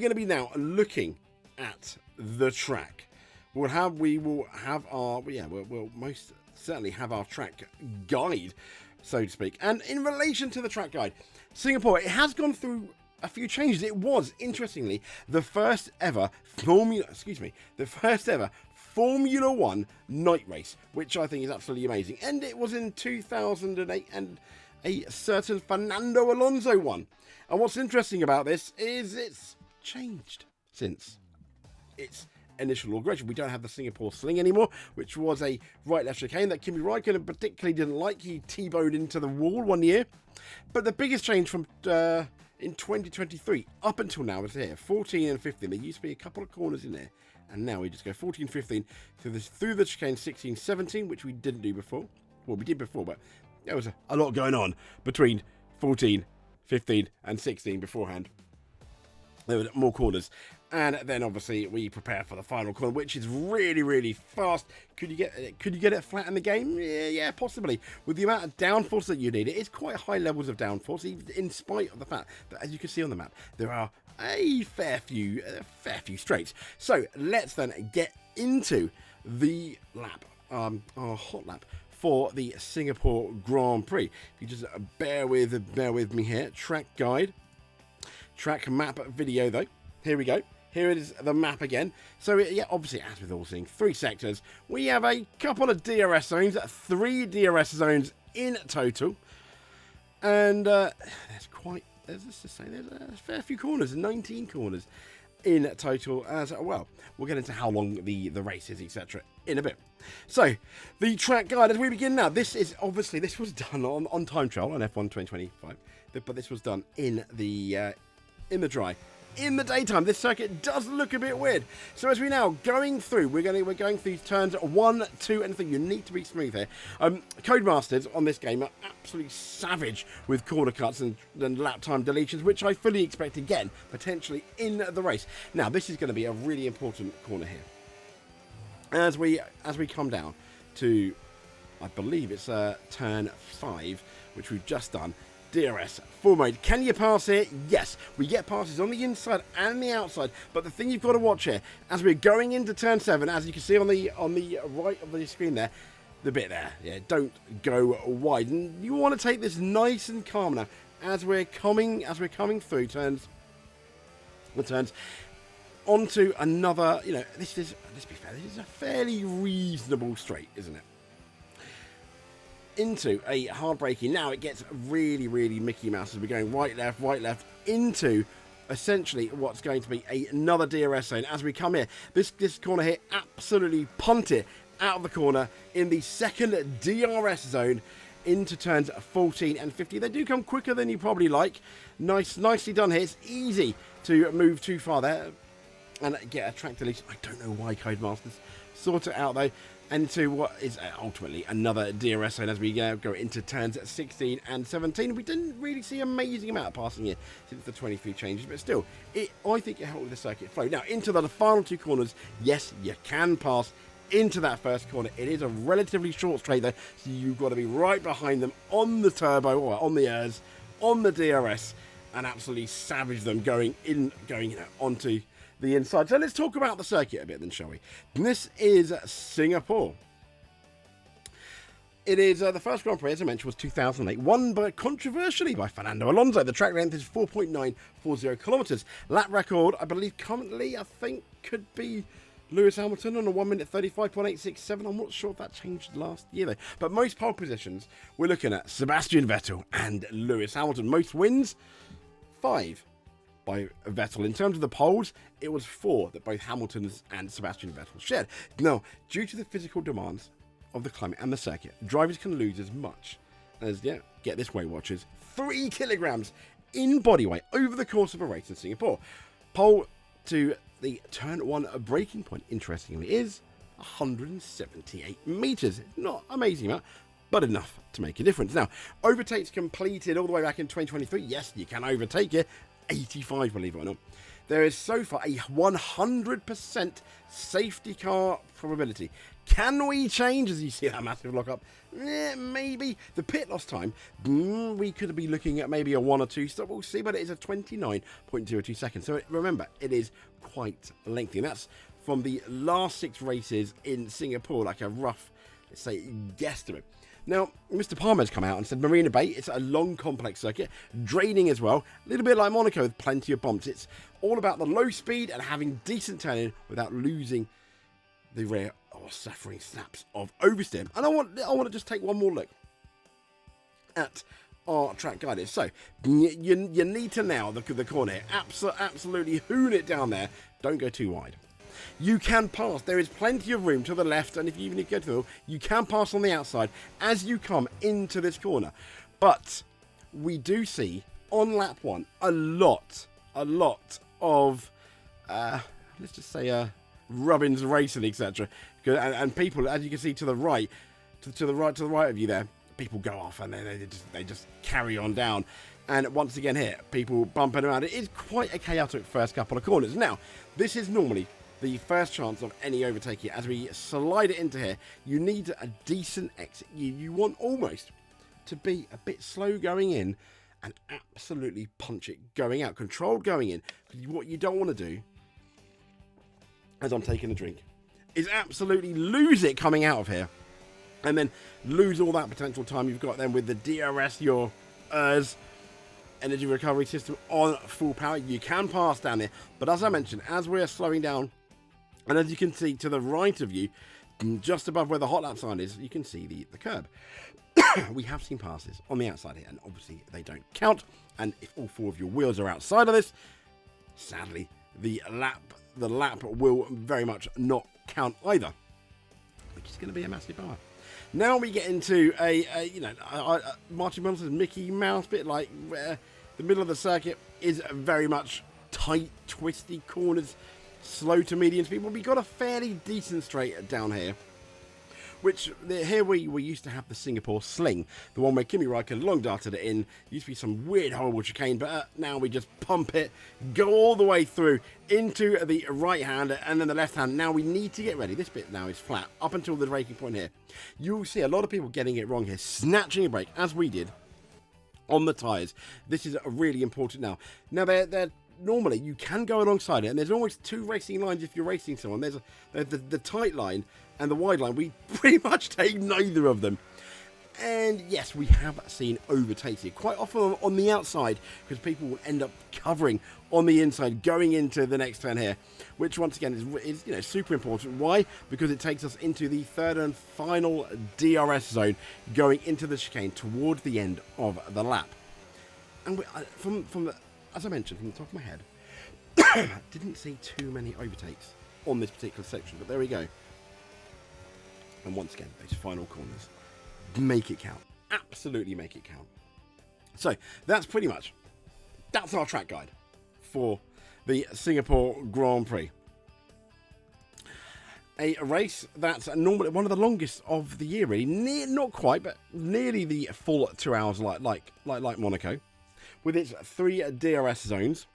We're going to be now looking at the track. We'll most certainly have our track guide, so to speak. And in relation to the track guide, Singapore, it has gone through a few changes. It was, interestingly, the first ever Formula 1 night race, which I think is absolutely amazing. And it was in 2008, and a certain Fernando Alonso won. And what's interesting about this is it's changed since its initial inauguration. We don't have the Singapore sling anymore, which was a right-left chicane that Kimi Raikkonen particularly didn't like. He T-boned into the wall one year. But the biggest change from in 2023 up until now is here, 14 and 15. There used to be a couple of corners in there, and now we just go 14, 15 through the chicane 16, 17, which we didn't do before. Well, we did before, but there was a lot going on between 14, 15 and 16 beforehand. There were more corners, and then obviously we prepare for the final corner, which is really, really fast. Could you get it flat in the game? Yeah, possibly. With the amount of downforce that you need, it is quite high levels of downforce, even in spite of the fact that, as you can see on the map, there are a fair few straights. So let's then get into the lap, our hot lap for the Singapore Grand Prix. If you just bear with me here. Track guide. Track map video though. Here we go. Here it is, the map again. So yeah, obviously, as with all things, 3 sectors. We have a couple of DRS zones, 3 DRS zones in total, and there's a fair few corners, 19 corners in total as well. We'll get into how long the race is, etc. in a bit. So the track guide as we begin now. This was done on time trial on F1 2025, but this was done in the dry. In the daytime, this circuit does look a bit weird. So as we're now going through, we're going through turns 1, 2, and 3. You need to be smooth here. Codemasters on this game are absolutely savage with corner cuts and lap time deletions, which I fully expect again, potentially in the race. Now, this is going to be a really important corner here. As we come down to, I believe it's turn 5, which we've just done. DRS, full mode. Can you pass here? Yes. We get passes on the inside and the outside, but the thing you've got to watch here, as we're going into turn 7, as you can see on the right of the screen there, the bit there, yeah, don't go wide. And you want to take this nice and calm now as we're coming through turns onto another, let's be fair, this is a fairly reasonable straight, isn't it? Into a hard braking. Now it gets really, really Mickey Mouse as we're going right, left, into essentially what's going to be another DRS zone. As we come here, this corner here, absolutely punt it out of the corner in the second DRS zone into turns 14 and 50. They do come quicker than you probably like. Nicely done here. It's easy to move too far there and get a track deletion. I don't know why Codemasters sort it out though. And to what is ultimately another DRS zone as we go into turns 16 and 17. We didn't really see an amazing amount of passing here since the 23 changes, but still, I think it helped with the circuit flow. Now, into the final 2 corners, yes, you can pass into that first corner. It is a relatively short straight though, so you've got to be right behind them on the turbo, or on the ERS, on the DRS, and absolutely savage them going onto the inside. So let's talk about the circuit a bit then, shall we? And this is Singapore. It is the first Grand Prix, as I mentioned, was 2008, won controversially by Fernando Alonso. The track length is 4.940 kilometers. Lap record, I believe, currently, could be Lewis Hamilton on a 1 minute 35.867. I'm not sure if that changed last year though. But most pole positions, we're looking at Sebastian Vettel and Lewis Hamilton. Most wins, 5. By Vettel. In terms of the poles, it was 4 that both Hamilton and Sebastian Vettel shared. Now, due to the physical demands of the climate and the circuit, drivers can lose as much as, get this Weight Watchers, 3 kilograms in body weight over the course of a race in Singapore. Pole to the turn 1 braking point, interestingly, is 178 meters. Not amazing amount, but enough to make a difference. Now, overtakes completed all the way back in 2023. Yes, you can overtake it. 85, believe it or not. there is so far a 100% safety car probability. Can we change as you see that massive lockup? Maybe. The pit loss time, we could be looking at maybe a 1 or 2 stop. We'll see, but it is a 29.02 seconds. So remember, it is quite lengthy. And that's from the last 6 races in Singapore, like a rough, let's say, guesstimate. Now, Mr. Palmer's come out and said Marina Bay, it's a long, complex circuit, draining as well, a little bit like Monaco with plenty of bumps. It's all about the low speed and having decent turning without losing the rear or suffering snaps of oversteer. And I want to just take one more look at our track guidance. So, you need to nail the corner here. Absolutely hoon it down there. Don't go too wide. You can pass. There is plenty of room to the left, and if you even go to the middle, you can pass on the outside as you come into this corner. But we do see on lap 1 a lot of let's just say rubbins racing, etc. And people, as you can see to the right, to the right of you there, people go off and they just carry on down. And once again here, people bumping around. It is quite a chaotic first couple of corners. Now, this is normally the first chance of any overtaking. As we slide it into here, you need a decent exit. You want almost to be a bit slow going in and absolutely punch it going out. Controlled going in. What you don't want to do, as I'm taking a drink, is absolutely lose it coming out of here. And then lose all that potential time you've got then with the DRS, your energy recovery system on full power. You can pass down there. But as I mentioned, as we're slowing down, and as you can see to the right of you, just above where the hot lap sign is, you can see the curb. We have seen passes on the outside here, and obviously they don't count. And if all 4 of your wheels are outside of this, sadly, the lap will very much not count either, which is going to be a massive bar. Now we get into Martin Munson's Mickey Mouse bit, like where the middle of the circuit is very much tight, twisty corners, slow to medium speed. Well, we got a fairly decent straight down here, which here we used to have the Singapore Sling, the one where Kimi Räikkönen long darted it in. Used to be some weird, horrible chicane, but now we just pump it, go all the way through into the right hand and then the left hand. Now we need to get ready. This bit now is flat up until the braking point here. You'll see a lot of people getting it wrong here, snatching a brake as we did on the tyres. This is really important now. Now they're normally you can go alongside it, and there's always 2 racing lines if you're racing someone. There's the tight line and the wide line. We pretty much take neither of them. And yes, we have seen overtakes here quite often on the outside, because people will end up covering on the inside going into the next turn here, which once again is super important. Why? Because it takes us into the 3rd and final DRS zone going into the chicane towards the end of the lap. And from the, as I mentioned, from the top of my head, didn't see too many overtakes on this particular section, but there we go. And once again, those final corners, make it count. Absolutely make it count. So that's our track guide for the Singapore Grand Prix. A race that's normally one of the longest of the year, really. Not quite, but nearly the full 2 hours, like Monaco, with its 3 DRS zones.